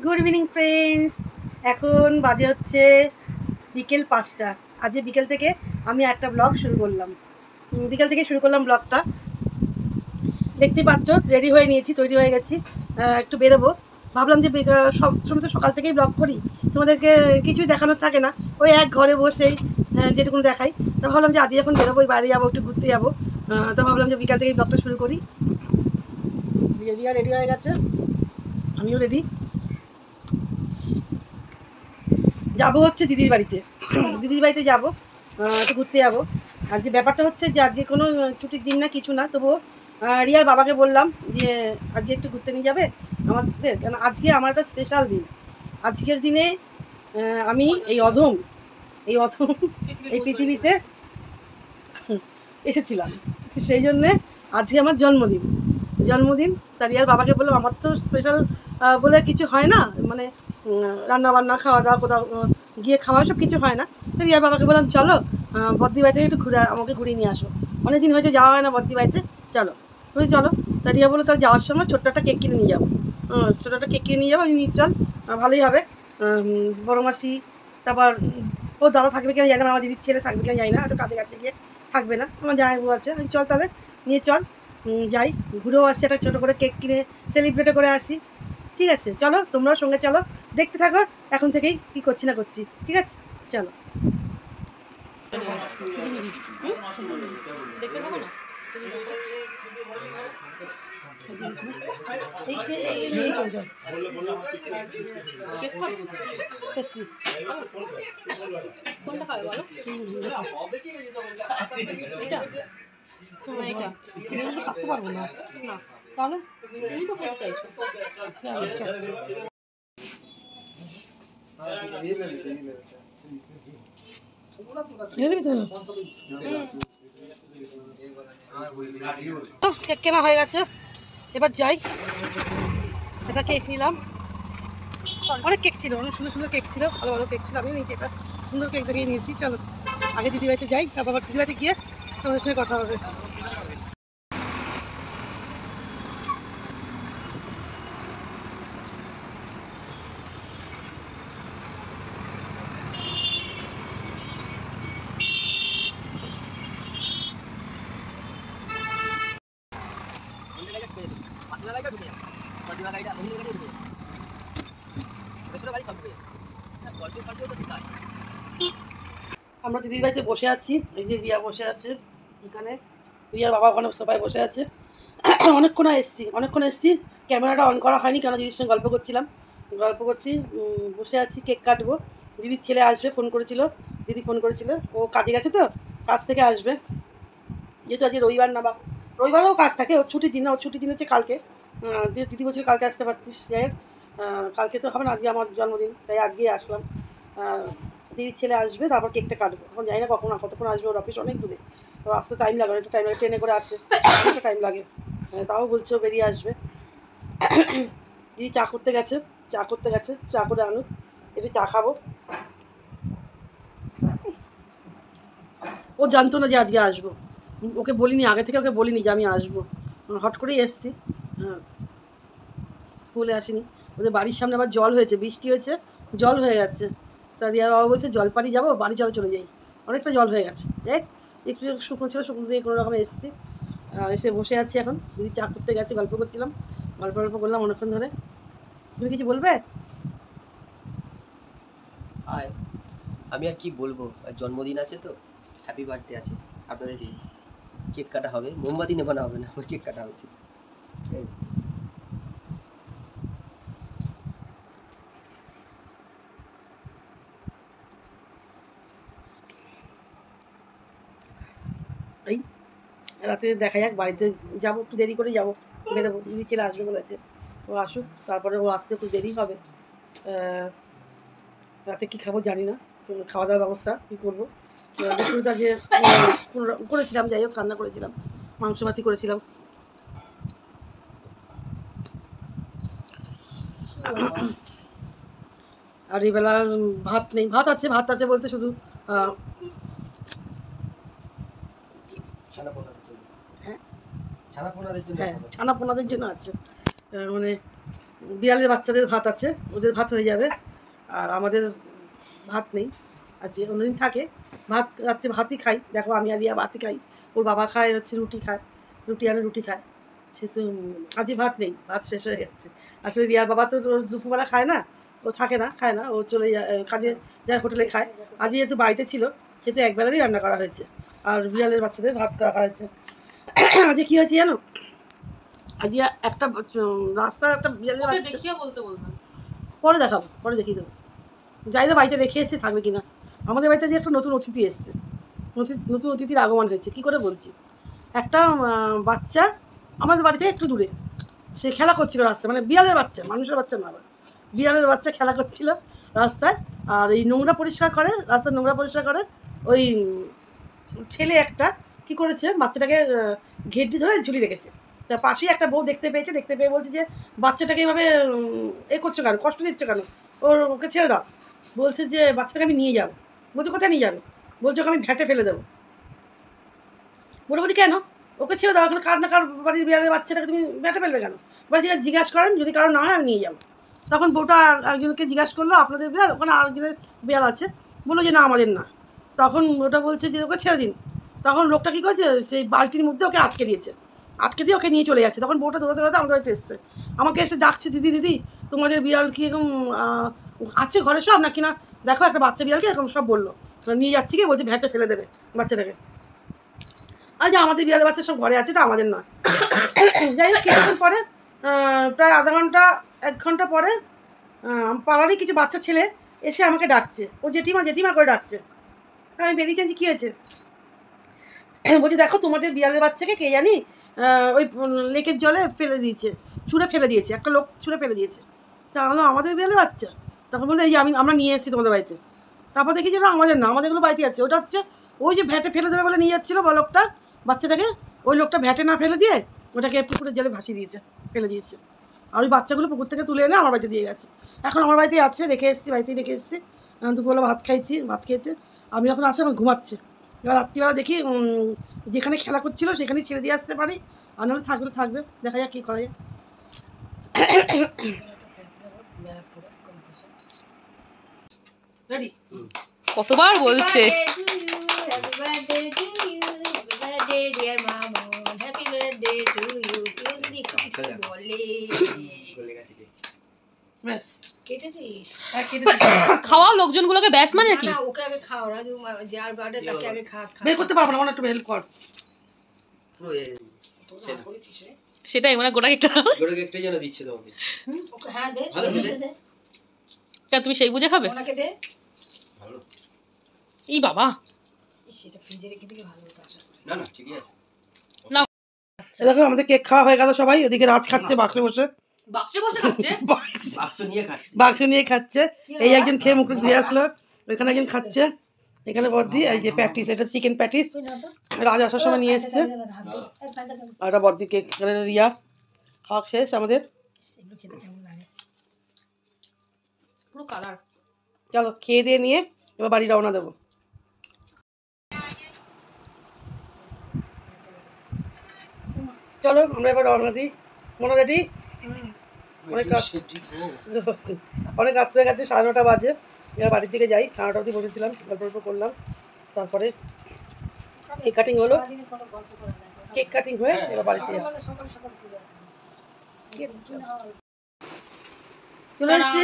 Good evening friends. এখন বাজে হচ্ছে বিকেল 5টা। আজকে বিকেল থেকে আমি একটা ব্লগ শুরু করলাম। ব্লগটা দেখতেই পাচ্ছ। রেডি হয়ে নিয়েছি, তৈরি হয়ে গেছি, একটু বেরোবো। ভাবলাম যে সব সময় তো সকাল থেকেই ব্লগ করি, তোমাদেরকে কিছুই দেখানোর থাকে না, ওই এক ঘরে বসেই যেটুকুন দেখাই। তা ভাবলাম যে আজকে এখন বেরোবো, বাইরে যাবো, একটু ঘুরতে যাবো। তা ভাবলাম যে বিকাল থেকেই ব্লগটা শুরু করি। রিয়া রেডি হয়ে গেছে, আমিও রেডি। যাবো হচ্ছে দিদির বাড়িতে যাবো, একটু ঘুরতে যাবো। আর যে ব্যাপারটা হচ্ছে যে আজকে কোনো ছুটির দিন না, কিছু না, তবুও রিয়ার বাবাকে বললাম যে আজকে একটু ঘুরতে নিয়ে যাবে আমাদের, কেন আজকে আমার একটা স্পেশাল দিন। আজকের দিনে আমি এই অধম এই পৃথিবীতে এসেছিলাম, সেই জন্যে আজকে আমার জন্মদিন। তা রিয়ার বাবাকে বললাম আমার তো স্পেশাল বলে কিছু হয় না, মানে রান্না বান্না, খাওয়া দাওয়া, কোথাও গিয়ে খাওয়া, সব কিছু হয় না। তো রিয়ার বাবাকে বললাম চলো বদ্দি বাড়ি থেকে একটু আমাকে ঘুরিয়ে নিয়ে আসো, অনেক দিন হয়েছে যাওয়া হয় না বদ্দি বাড়িতে, চলো তুমি চলো। তা রিয়া বলো তাহলে যাওয়ার সময় ছোট্ট একটা কেক কিনে নিয়ে যাবো। আমি নিয়ে চল, ভালোই হবে। বড় মাসি, তারপর ও দাদা থাকবে কিনা জানি না, আমার দিদির ছেলে থাকবে কিনা জানি না, হয়তো কাজে গিয়ে থাকবে না, আমার জামাইবাবু আছে। আমি চল তাহলে নিয়ে চল, যাই, ঘুরেও আসি, একটা ছোটো করে কেক কিনে সেলিব্রেটও করে আসি। ঠিক আছে, চলো তোমরাও সঙ্গে চলো, দেখতে থাকো এখন থেকেই কী করছি না করছি। ঠিক আছে, চলো। থাকতে পারবো না তাহলে তুমি তো খেতে চাইছো। কেক কেনা হয়ে গেছে, এবার যাই। এটা কেক নিলাম, অনেক কেক ছিল, অনেক সুন্দর সুন্দর কেক ছিল, ভালো ভালো কেক ছিল। আমি নিয়েছি এটা সুন্দর কেক দেখিয়ে নিয়েছি। চলো আগে দিদিবাড়িতে যাই, তারপর দিদিবাড়িতে গিয়ে তোমাদের সঙ্গে কথা হবে। আমরা দিদির বাড়িতে বসে আছি, এই যে রিয়া বসে আছে এখানে, রিয়ার বাবা ওখানে সবাই বসে আছে। অনেকক্ষণ এসছি, ক্যামেরাটা অন করা হয়নি, কেন দিদির সঙ্গে গল্প করছি, বসে আছি, কেক কাটবো। দিদির ছেলে আসবে, দিদি ফোন করেছিল, ও কাজে গেছে, তো কাজ থেকে আসবে, যেহেতু আজকে রবিবার না, বা রবিবারেও কাজ থাকে, ওর ছুটির দিন হচ্ছে কালকে। দিদি বলছিল কালকে আসতে পারতিস, যাই হোক কালকে তো হবে না, আজকে আমার জন্মদিন, তাই আজকেই আসলাম। দিদির ছেলে আসবে, তারপর কেকটা কাটবো। এখন জানি না কতক্ষণ আসবে, ওর অফিস অনেক দূরে, ওর আসতে টাইম লাগে, একটু টাইম লাগে, ট্রেনে করে আসছে, অনেকটা টাইম লাগে, তাও বলছে বেরিয়ে আসবে। দিদি চা করতে গেছে, চা করে আনুক, একটু চা খাবো। ও জানতো না যে আজকে আসবো, ওকে বলিনি, আগে থেকে ওকে বলিনি যে আমি আসবো, হট করেই এসছি, বলে আসিনি। ওদের বাড়ির সামনে আবার জল হয়েছে, বৃষ্টি হয়েছে, জল হয়ে গেছে। তা রিয়ার বাবা বলছে জলপাড়ি যাবো, বাড়ি চলে যাই, অনেকটা জল হয়ে গেছে। দেখ একটু শুকনো ছিল, শুকনো দিয়ে কোনো রকমে এসেছি, এসে বসে আছি এখন। দিদি চা করতে গেছে, গল্প করলাম অনেকক্ষণ ধরে। তুমি কিছু বলবে? আমি আর কি বলবো, জন্মদিন আছে তো, হ্যাপি বার্থডে আছে আপনাদের দিন, কেক কাটা হবে, মোমবাতি নেভানো হবে না, কেক কাটা হচ্ছে। এই রাতে দেখা যাক, বাড়িতে যাবো, একটু দেরি করে যাবো, বেরোবো, দিদি ছেলে আসবে বলেছে, ও আসুক, তারপরে ও আসতে একটু দেরি হবে। রাতে কী খাবো জানি না, খাওয়া দাওয়ার ব্যবস্থা কী করবো। দুপুরটা যে করেছিলাম, যাই হোক রান্না করেছিলাম, মাংস ভাতি করেছিলাম। আর এই বেলা ভাত নেই, ভাত আছে বলতে শুধু ছানা পোনাদের জন্য ছানা পোনাদের জন্য আছে, মানে বিড়ালের বাচ্চাদের ভাত আছে, ওদের ভাত হয়ে যাবে, আর আমাদের ভাত নেই। আজকে অন্যদিন থাকে ভাত, রাত্রে ভাতই খাই। দেখো আমি আর রিয়া ভাতই খাই, ওর বাবা খায় হচ্ছে রুটি খায়, রুটি আনে রুটি খায়। সে তো আজকে ভাত নেই, ভাত শেষ হয়ে গেছে। আসলে রিয়ার বাবা তো রোজ দুপুরবেলা খায় না, ও থাকে না, খায় না, ও চলে যায় কাজে যায়, হোটেলে খায়। আজ যেহেতু বাড়িতে ছিল সেহেতু একবেলারই রান্না করা হয়েছে, আর বিড়ালের বাচ্চাদের ভাত করা হয়েছে। আজকে কী হয়েছে জানো, আজকে একটা রাস্তার একটা বিড়ালের বাচ্চা, দেখিয়ে বলতে বলবেন, পরে দেখাবো, পরে দেখিয়ে দেবো। যাই না বাড়িতে দেখে এসে থাকবে কিনা। আমাদের বাড়িতে যে একটা নতুন অতিথি এসছে, নতুন অতিথির আগমন হয়েছে। কী করে বলছি, একটা বাচ্চা আমাদের বাড়িতে একটু দূরে, সে খেলা করছিল রাস্তায়, মানে বিড়ালের বাচ্চা, মানুষের বাচ্চা না, আবার বিড়ালের বাচ্চা খেলা করছিল রাস্তায়। আর এই নোংরা পরিষ্কার করে, রাস্তার নোংরা পরিষ্কার করে ওই ছেলে একটা কী করেছে, বাচ্চাটাকে ঘেটটি ধরে ঝুলিয়ে রেখেছে। তার পাশেই একটা বউ দেখতে পেয়েছে, দেখতে পেয়ে বলছে যে বাচ্চাটাকে এইভাবে এ করছো কেন, কষ্ট দিচ্ছ কেন, ওকে ছেড়ে দাও। বলছে যে বাচ্চাটাকে আমি নিয়ে যাবো। বলছে কোথায় নিয়ে যাবে, বলছে ওকে আমি ভ্যাটে ফেলে দেবো। বলছি কেন, ওকে ছেড়ে দাও, এখন কার না কার বাড়ির বিড়ালের বাচ্চাটাকে তুমি ভ্যাটে ফেলবে কেন। বলছি জিজ্ঞাসা করেন, যদি কারো না হয় আমি নিয়ে যাবো। তখন বউটা একজনকে জিজ্ঞাসা করলো, আপনাদের বিড়াল, ওখানে আরেকজনের বিড়াল আছে, বললো যে না আমাদের না। তখন ওটা বলছে যে ওকে ছেড়ে দিন। তখন লোকটা কী করেছে, সেই বালতির মধ্যে ওকে আটকে দিয়েছে, আটকে দিয়ে ওকে নিয়ে চলে যাচ্ছে। তখন বউটা দৌড়াতে দৌড়াতে আমাদের বাড়িতে এসছে, আমাকে এসে ডাকছে, দিদি দিদি তোমাদের বিড়াল কি এরকম আছে ঘরে সব, নাকি না দেখো একটা বাচ্চা বিড়ালকে এরকম সব বললো, নিয়ে যাচ্ছি কি, বলছে ভ্যাটে ফেলে দেবে বাচ্চাটাকে। আর যে আমাদের বিড়ালের বাচ্চা সব ঘরে আছে, এটা আমাদের নয়। যাই হোক কিছুক্ষণ পরে, প্রায় আধা ঘন্টা 1 ঘন্টা পরে পাড়ারই কিছু বাচ্চা ছেলে এসে আমাকে ডাকছে, ও জেঠিমা জেঠিমা করে ডাকছে। আমি বেরিয়েছি, কী হয়েছে, বলছি দেখো তোমাদের বিড়ালের বাচ্চাকে কে জানি ওই লেকের জলে ফেলে দিয়েছে, ছুঁড়ে ফেলে দিয়েছে, একটা লোক ছুঁড়ে ফেলে দিয়েছে। তাহলে আমাদের বিড়ালের বাচ্চা। তখন বললো এই যে আমরা নিয়ে এসেছি তোমাদের বাড়িতে। তারপর দেখি যে না আমাদের না, আমাদেরগুলো বাড়িতে আছে। ওটা হচ্ছে ওই যে ভ্যাটে ফেলে দেবে বলে নিয়ে যাচ্ছিলো লোকটা বাচ্চাটাকে, ওই লোকটা ভ্যাটে না ফেলে দিয়ে ওটাকে পুকুরের জলে ভাসিয়ে দিয়েছে, ফেলে দিয়েছে। আর ওই বাচ্চাগুলো পুকুর থেকে তুলে এনে আমার বাড়িতে দিয়ে গেছে। এখন আমার বাড়িতেই আছে, রেখে এসেছি, বাড়িতেই রেখে এসেছি। দুপুরবেলা ভাত খেয়েছে, আমি এখন আসে এখন ঘুমাচ্ছে। এবার রাত্রিবেলা দেখি যেখানে খেলা করছিল সেখানেই ছেড়ে দিয়ে আসতে পারি, আর নাহলে থাকবে, দেখা যাক কী করা যায়। রেডি, কতবার বলছে ব্যাস কেটেছিস? হ্যাঁ কেটে দিচ্ছি। খাওয়া লোকজনগুলোকে ব্যাস মানে কি? না, ওকে আগে খাও, রাজু যার বার্থডে তাকে আগে খা। বের করতে পারবো না, আমার একটু হেল্প কর। পুরো করেছিস রে? সেটাই মানে গোটা একটা গোটা কেকটাই যেন দিচ্ছে তোমাকে। ওকে হ্যাঁ দে, ভালো খেতে। দে কেন তুমি সেই বুঝে খাবে? ওনাকে দে। ভালো ই বাবা, সেটা ফ্রিজে রেখে দিলে ভালো হতো আশা করি। না না ঠিকই আছে। দেখো আমাদের কেক খাওয়া হয়ে গেল, সবাই ওদিকে রাজ খাচ্ছে বাক্সে বসে, বাক্সে বসে খাচ্ছে। বাক্স নিয়ে খাচ্ছি। বাক্স নিয়ে খাচ্ছে। এই একজন খেয়ে মুখ দিয়ে আসলো, ওইখানে একজন খাচ্ছে, এখানে বদ্দি। এই যে প্যাটিস, এটা চিকেন প্যাটিস, রাজ আসার সময় নিয়ে এসছে। আর এটা বদ্দি কেক, এখানে রিয়া। খাওয়া শেষ আমাদের, এগুলো খেতে কেমন লাগে? পুরো কালার। চলো খেয়ে দিয়ে নিয়ে এবার বাড়ি রওনা দেবো। চলো আমরা এবার রওনা দিই। মনে রেডি? অনেক রাত হয়ে গেছে, 9:30 বাজে। এবার বাড়ির দিকে যাই। 9:30 অবধি বসেছিলাম, গল্প করলাম, তারপরে কেক কাটিং হলো। কেক কাটিং হয়ে এবার বাড়িতে যাচ্ছি। চলে এসেছি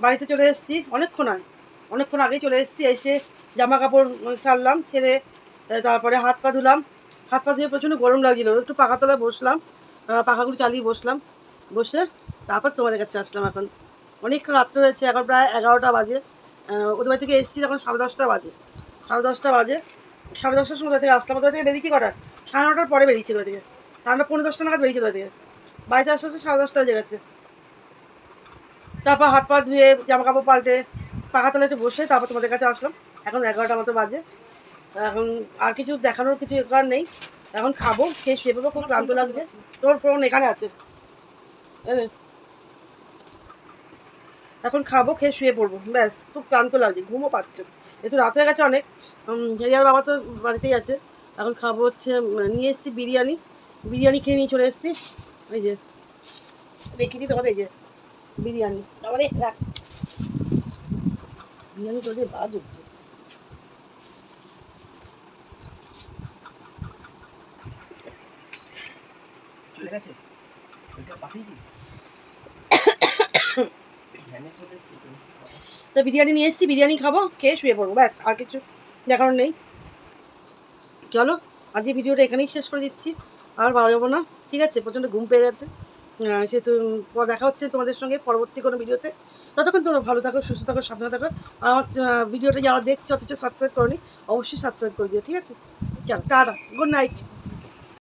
বাড়িতে চলে এসেছি। অনেকক্ষণ আগেই চলে এসেছি। এসে জামা কাপড় ছাড়লাম, ছেড়ে তারপরে হাত পা ধুলাম। হাত পা ধুয়ে প্রচণ্ড গরম লাগছিলো, একটু পাখা তলায় বসলাম, পাখাগুলো চালিয়ে বসে তারপর তোমাদের কাছে আসলাম। এখন অনেকক্ষণ রাত্রে হয়েছে, এখন প্রায় 11টা বাজে। ওদের বাড়ি থেকে এসেছি তখন 10:30 বাজে। 10:30টার সময় থেকে আসলাম। ওদের থেকে বেরিয়েছি কটা, 9:30টার পরে বেরিয়েছি ওদের থেকে, 9:30 পৌনে 10টা নাগাদ বেরিয়েছি ওদের থেকে। বাড়িতে আস্তে 10:30 বেজে গেছে। তারপর হাত পা ধুয়ে জামা কাপড় পাল্টে পাখা তলে একটু বসে তারপর তোমাদের কাছে আসলাম। এখন 11টা মতো বাজে। এখন আর কিছু দেখানোর কিছু কারণ নেই, এখন খাবো, খেয়ে শুয়ে পড়বো। খুব ক্লান্ত লাগছে। তোর ফোন এখানে আছে, এখন খাবো, খেয়ে শুয়ে পড়বো, ব্যাস। খুব ক্লান্ত লাগছে, ঘুমও পাচ্ছে, একটু রাত হয়ে গেছে অনেক। হেরিয়ার বাবা তো বাড়িতেই আছে। এখন খাবো হচ্ছে, নিয়ে এসেছি বিরিয়ানি খেয়ে নিয়ে চলে এসেছি। এই যে দেখিয়ে দিই তোমাদের এই যে বিরিয়ানি আমাদের রাখ বিরিয়ানি তোদের বাদ উঠছে চলে গেছে ওইটা পাঠিয়েছিস ধ্যানের সাথে তো বিরিয়ানি নিয়ে এসেছি বিরিয়ানি খাবো খেয়ে শুয়ে পড়বো ব্যাস আর কিছু দেখানোর নেই চলো আজকে ভিডিওটা এখানেই শেষ করে দিচ্ছি আর ভালো যাবো না ঠিক আছে প্রচণ্ড ঘুম পেয়ে গেছে সেহেতু দেখা হচ্ছে তোমাদের সঙ্গে পরবর্তী কোনো ভিডিওতে ততক্ষণ তোমরা ভালো থাকো সুস্থ থাকো সাবধানে থাকো আর আমার ভিডিওটা যারা দেখছো অথচ সাবস্ক্রাইব করোনি অবশ্যই সাবস্ক্রাইব করে দিও ঠিক আছে চলো টাটা গুড নাইট